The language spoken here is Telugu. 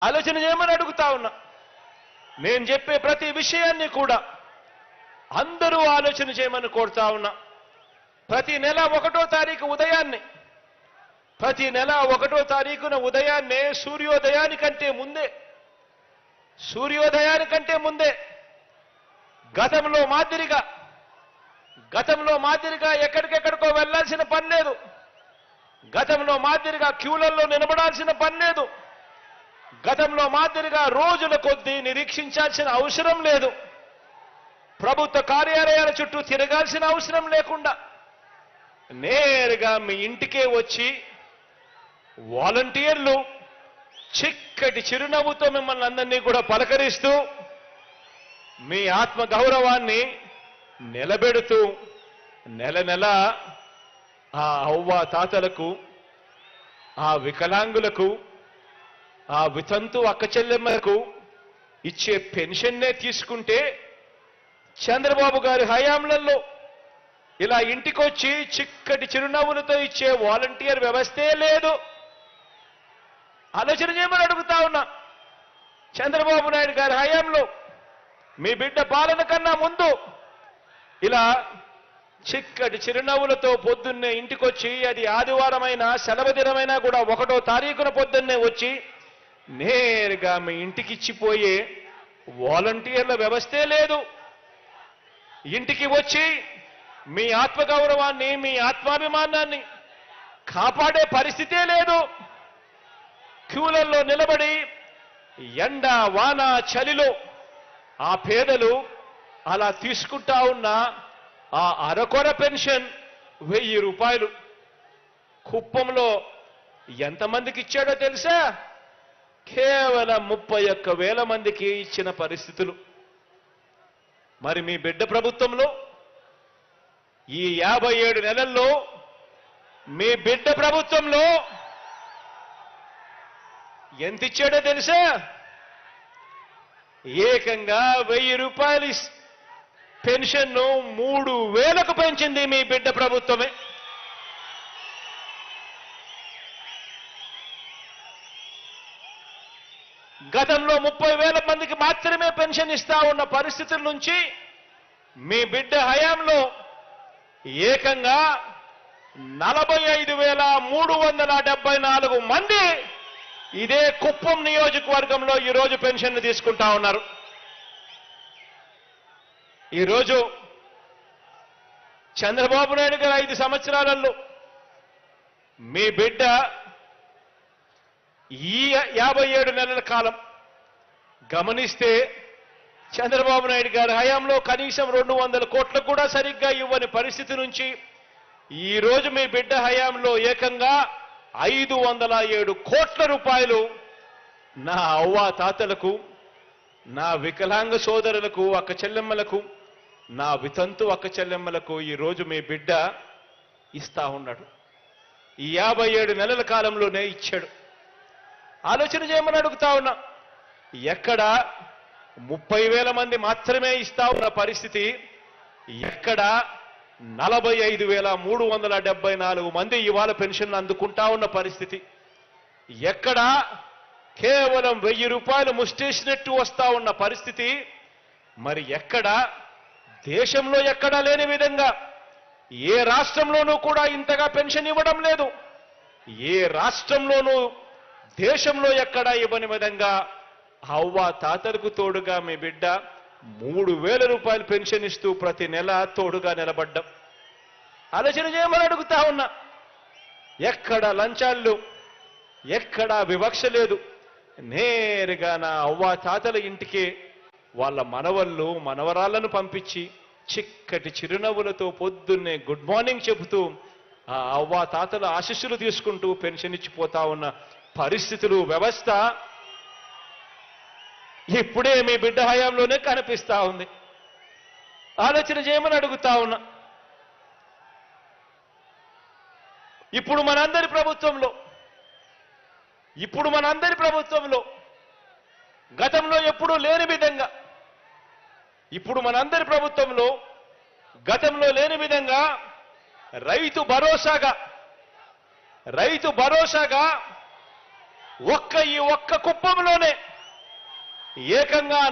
ఆలోచన చేయమని అడుగుతా ఉన్నా. నేను చెప్పే ప్రతి విషయాన్ని కూడా అందరూ ఆలోచన చేయమని కోరుతా ఉన్నా. ప్రతి నెల 1వ తారీఖు ఉదయాన్నే, ప్రతి నెల 1వ తారీఖున ఉదయాన్నే సూర్యోదయానికంటే ముందే గతంలో మాదిరిగా ఎక్కడికెక్కడికో వెళ్లాల్సిన పని లేదు. గతంలో మాదిరిగా క్యూలలో నిలబడాల్సిన పని లేదు. గతంలో మాదిరిగా రోజుల కొద్దీ నిరీక్షించాల్సిన అవసరం లేదు. ప్రభుత్వ కార్యాలయాల చుట్టూ తిరగాల్సిన అవసరం లేకుండా నేరుగా మీ ఇంటికే వచ్చి వాలంటీర్లు చిక్కటి చిరునవ్వుతో మిమ్మల్ని అందరినీ కూడా పలకరిస్తూ మీ ఆత్మ గౌరవాన్ని నిలబెడుతూ నెల నెల ఆ అవ్వ తాతలకు, ఆ వికలాంగులకు, ఆ వితంతు అక్క చెల్లెమ్మలకు ఇచ్చే పెన్షన్నే తీసుకుంటే చంద్రబాబు గారి హయాంలలో ఇలా ఇంటికొచ్చి చిక్కటి చిరునవ్వులతో ఇచ్చే వాలంటీర్ వ్యవస్థే లేదు. ఆలోచన చేయమని అడుగుతా ఉన్నా. చంద్రబాబు నాయుడు గారి హయాంలో మీ బిడ్డ పాలన కన్నా ముందు ఇలా చిక్కటి చిరునవ్వులతో పొద్దున్నే ఇంటికొచ్చి, అది ఆదివారమైనా సెలవు దినమైనా కూడా 1వ తారీఖున పొద్దున్నే వచ్చి నేరుగా మీ ఇంటికి ఇచ్చిపోయే వాలంటీర్ల వ్యవస్థే లేదు. ఇంటికి వచ్చి మీ ఆత్మగౌరవాన్ని, మీ ఆత్మాభిమానాన్ని కాపాడే పరిస్థితే లేదు. క్యూలల్లో నిలబడి ఎండ వాన చలిలో ఆ పేదలు అలా తీసుకుంటా ఉన్న ఆ అరకొర పెన్షన్ 1000 రూపాయలు కుప్పంలో ఎంతమందికి ఇచ్చాడో తెలుసా? కేవలం 31,000 మందికి ఇచ్చిన పరిస్థితులు. మరి మీ బిడ్డ ప్రభుత్వంలో ఈ 57 నెలల్లో మీ బిడ్డ ప్రభుత్వంలో ఎంత ఇచ్చాడో తెలుసా? ఏకంగా 1000 రూపాయలు పెన్షన్ను 3000కు పెంచింది మీ బిడ్డ ప్రభుత్వమే. గతంలో 30,000 మందికి మాత్రమే పెన్షన్ ఇస్తా ఉన్న పరిస్థితుల నుంచి మీ బిడ్డ హయాంలో ఏకంగా 45,374 మంది ఇదే కుప్పం నియోజకవర్గంలో ఈరోజు పెన్షన్ తీసుకుంటా ఉన్నారు. ఈరోజు చంద్రబాబు నాయుడు గారు 5 సంవత్సరాలలో మీ బిడ్డ ఈ 57 నెలల కాలం గమనిస్తే చంద్రబాబు నాయుడు గారి హయాంలో కనీసం 200 కోట్లు కూడా సరిగ్గా ఇవ్వని పరిస్థితి నుంచి ఈరోజు మీ బిడ్డ హయాంలో ఏకంగా 507 కోట్ల రూపాయలు నా అవ్వ తాతలకు, నా వికలాంగ సోదరులకు, అక్క చెల్లెమ్మలకు, నా వితంతు అక్క చెల్లెమ్మలకు ఈరోజు మీ బిడ్డ ఇస్తా ఉన్నాడు. ఈ 57 నెలల కాలంలోనే ఇచ్చాడు. ఆలోచన చేయమని అడుగుతా ఉన్నా. ఎక్కడ 30,000 మంది మాత్రమే ఇస్తా ఉన్న పరిస్థితి, ఎక్కడ 45,374 మంది ఇవాళ పెన్షన్ అందుకుంటా ఉన్న పరిస్థితి, ఎక్కడ కేవలం 1000 రూపాయలు ముష్టేసినట్టు వస్తా ఉన్న పరిస్థితి, మరి ఎక్కడ దేశంలో ఎక్కడా లేని విధంగా ఏ రాష్ట్రంలోనూ కూడా ఇంతగా పెన్షన్ ఇవ్వడం లేదు. ఏ రాష్ట్రంలోనూ దేశంలో ఎక్కడా ఇవ్వని విధంగా అవ్వ తాతలకు తోడుగా మీ బిడ్డ 3,000 రూపాయలు పెన్షన్ ఇస్తూ ప్రతి నెల తోడుగా నిలబడ్డం. ఆలోచన చేయమని అడుగుతా ఉన్నా. ఎక్కడ లంచాలు, ఎక్కడా వివక్ష లేదు. నేరుగా నా అవ్వ తాతల ఇంటికి వాళ్ళ మనవళ్ళు మనవరాళ్లను పంపించి చిక్కటి చిరునవ్వులతో పొద్దున్నే గుడ్ మార్నింగ్ చెబుతూ ఆ అవ్వ తాతల ఆశీస్సులు తీసుకుంటూ పెన్షన్ ఇచ్చిపోతా ఉన్న పరిస్థితులు, వ్యవస్థ ఇప్పుడే మీ బిడ్డ హయాంలోనే కనిపిస్తా ఉంది. ఆలోచన చేయమని అడుగుతా ఉన్నా. ఇప్పుడు మనందరి ప్రభుత్వంలో గతంలో ఎప్పుడూ లేని విధంగా, ఇప్పుడు మనందరి ప్రభుత్వంలో గతంలో లేని విధంగా రైతు భరోసాగా ఈ ఒక్క కుప్పంలోనే ఏకంగా